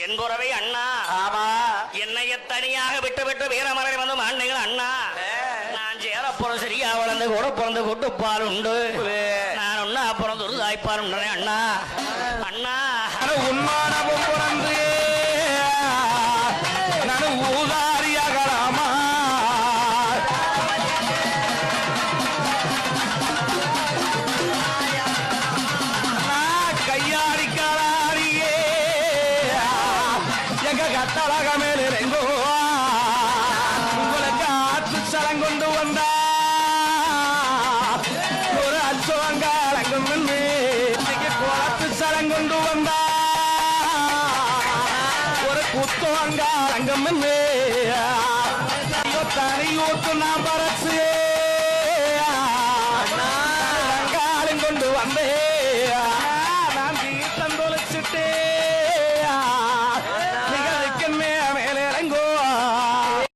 என் குறவை அண்ணா. ஆமா என்னைய தனியாக விட்டு விட்டு வீரமலை வந்து மாண்டீங்கள் அண்ணா. நான் சேரப்புறம் சரியா வளர்ந்து கூட பிறந்து கொட்டுப்பால் உண்டு. நான் ஒன்னா அப்புறம் துருதாய்ப்பால் உண்டனே அண்ணா. அண்ணா உண்மானவும் பிறந்து நான் ஊதாரியாகலாமா கையாடிக்காரியே எங்க கட்டழக மேலிருங்கோ உங்களுக்கு ஆற்று சலம் கொண்டு வந்தா ஒரு அச்சோங்காலங்கும் குளத்து சலம் கொண்டு வந்தா ஒரு குத்தோங்காலங்கும் தனி ஊத்து நான் பரசு